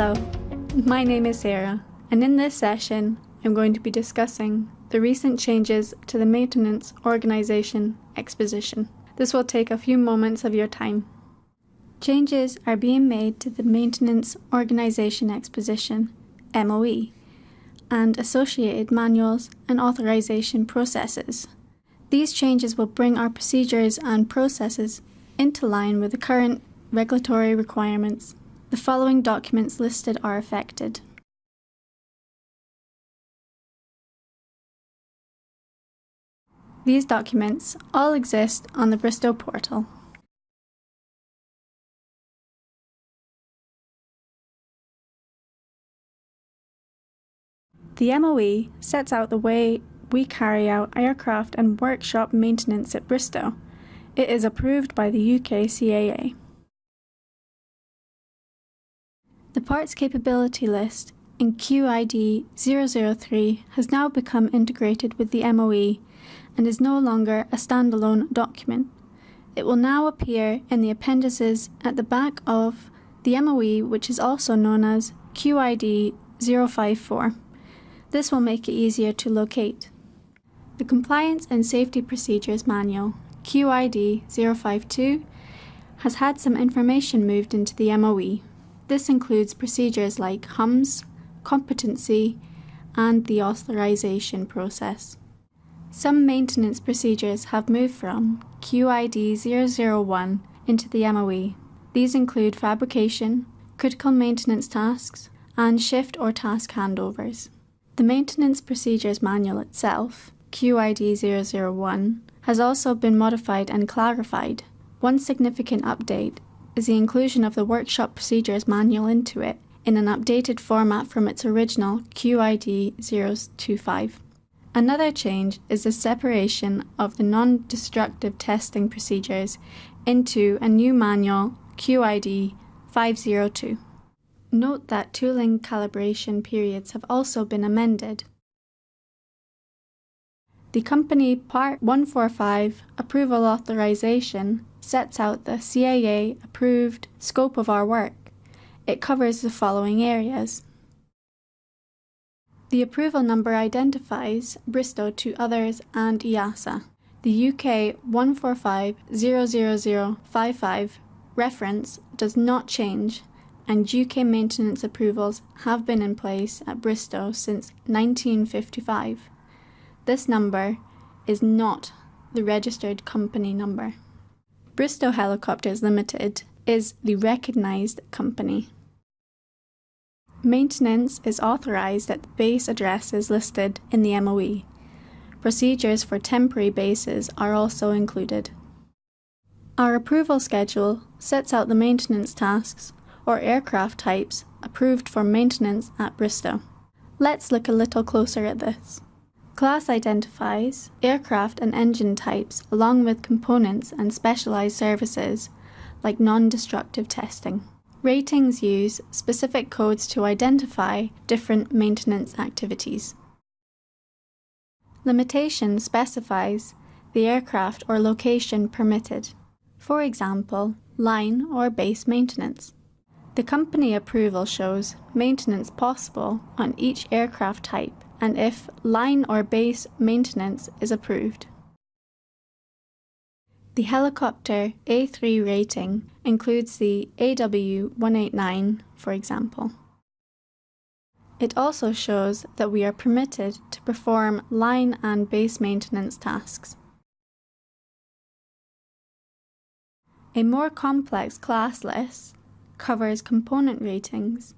Hello, my name is Sarah, and in this session I'm going to be discussing the recent changes to the maintenance organisation Exposition. This will take a few moments of your time. Changes are being made to the Maintenance Organisation Exposition, MOE, and associated manuals and authorisation processes. These changes will bring our procedures and processes into line with the current regulatory requirements. The following documents listed are affected. These documents all exist on the Bristow portal. The MOE sets out the way we carry out aircraft and workshop maintenance at Bristow. It is approved by the UK CAA. The parts capability list in QID 003 has now become integrated with the MOE and is no longer a standalone document. It will now appear in the appendices at the back of the MOE, which is also known as QID 054. This will make it easier to locate. The Compliance and Safety Procedures Manual, QID 052, has had some information moved into the MOE. This includes procedures like HUMS, competency, and the authorization process. Some maintenance procedures have moved from QID 001 into the MOE. These include fabrication, critical maintenance tasks, and shift or task handovers. The Maintenance Procedures Manual itself, QID 001, has also been modified and clarified. One significant update is the inclusion of the Workshop Procedures Manual into it in an updated format from its original QID 025. Another change is the separation of the non-destructive testing procedures into a new manual, QID 502. Note that tooling calibration periods have also been amended. The company Part 145 approval authorization sets out the CAA-approved scope of our work. It covers the following areas. The approval number identifies Bristow to others and EASA. The UK 145-00055 reference does not change, and UK maintenance approvals have been in place at Bristow since 1955. This number is not the registered company number. Bristow Helicopters Limited is the recognised company. Maintenance is authorised at the base addresses listed in the MOE. Procedures for temporary bases are also included. Our approval schedule sets out the maintenance tasks or aircraft types approved for maintenance at Bristow. Let's look a little closer at this. Class identifies aircraft and engine types along with components and specialised services like non-destructive testing. Ratings use specific codes to identify different maintenance activities. Limitation specifies the aircraft or location permitted. For example, line or base maintenance. The company approval shows maintenance possible on each aircraft type and if line or base maintenance is approved. The helicopter A3 rating includes the AW189, for example. It also shows that we are permitted to perform line and base maintenance tasks. A more complex class list covers component ratings.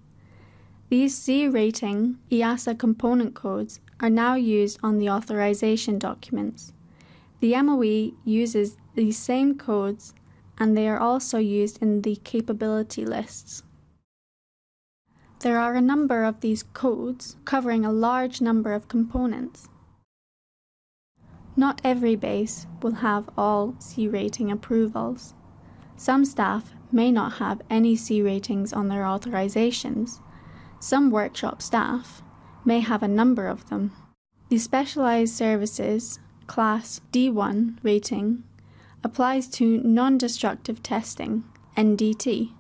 These C rating EASA component codes are now used on the authorization documents. The MOE uses these same codes and they are also used in the capability lists. There are a number of these codes covering a large number of components. Not every base will have all C rating approvals. Some staff may not have any C ratings on their authorizations. Some workshop staff may have a number of them. The Specialised Services Class D1 rating applies to non-destructive testing, NDT,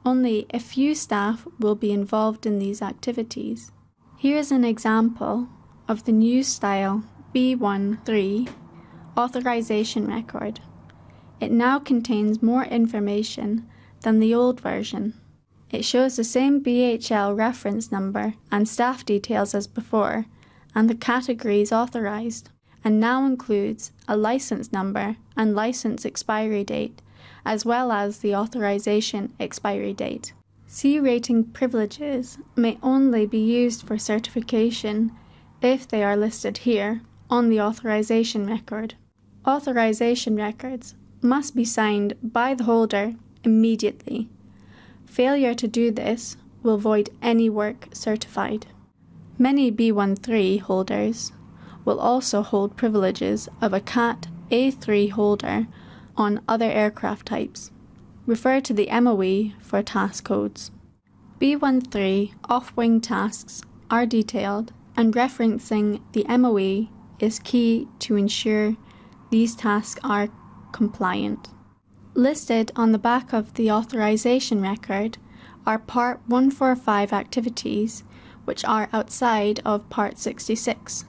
Only a few staff will be involved in these activities. Here is an example of the new style B13 authorization record. It now contains more information than the old version. It shows the same BHL reference number and staff details as before, and the categories authorized, and now includes a license number and license expiry date, as well as the authorization expiry date. C rating privileges may only be used for certification if they are listed here on the authorization record. Authorization records must be signed by the holder immediately. Failure to do this will void any work certified. Many B13 holders will also hold privileges of a Cat A3 holder on other aircraft types. Refer to the MOE for task codes. B13 off-wing tasks are detailed, and referencing the MOE is key to ensure these tasks are compliant. Listed on the back of the authorization record are Part 145 activities, which are outside of Part 66.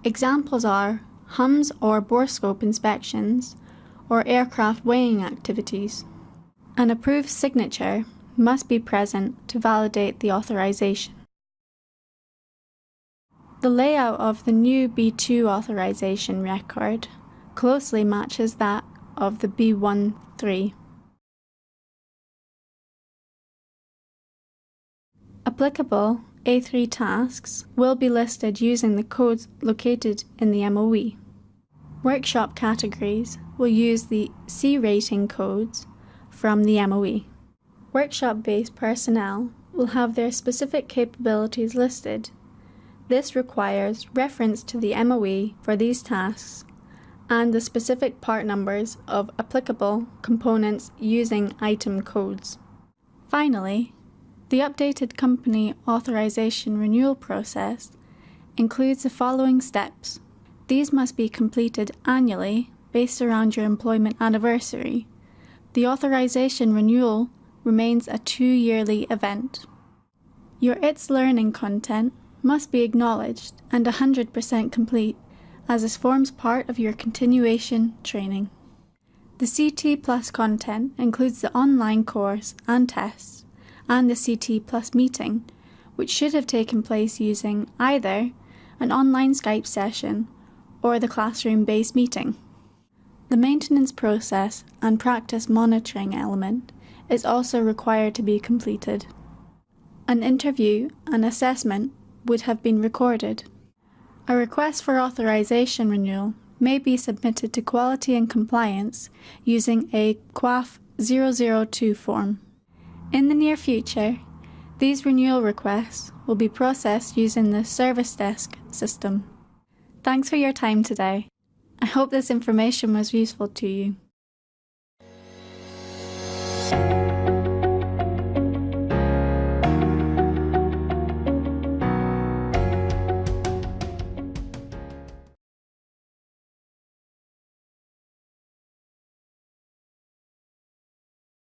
Examples are HUMS or borescope inspections, or aircraft weighing activities. An approved signature must be present to validate the authorization. The layout of the new B2 authorization record closely matches that of the B13. Applicable A3 tasks will be listed using the codes located in the MOE. Workshop categories will use the C rating codes from the MOE. Workshop-based personnel will have their specific capabilities listed. This requires reference to the MOE for these tasks and the specific part numbers of applicable components using item codes. Finally, the updated company authorization renewal process includes the following steps. These must be completed annually based around your employment anniversary. The authorization renewal remains a 2-yearly event. Your ITS learning content must be acknowledged and 100% complete, as this forms part of your continuation training. The CT Plus content includes the online course and tests, and the CT Plus meeting, which should have taken place using either an online Skype session or the classroom-based meeting. The maintenance process and practice monitoring element is also required to be completed. An interview and assessment would have been recorded. A request for authorization renewal may be submitted to Quality and Compliance using a QAF 002 form. In the near future, these renewal requests will be processed using the Service Desk system. Thanks for your time today. I hope this information was useful to you.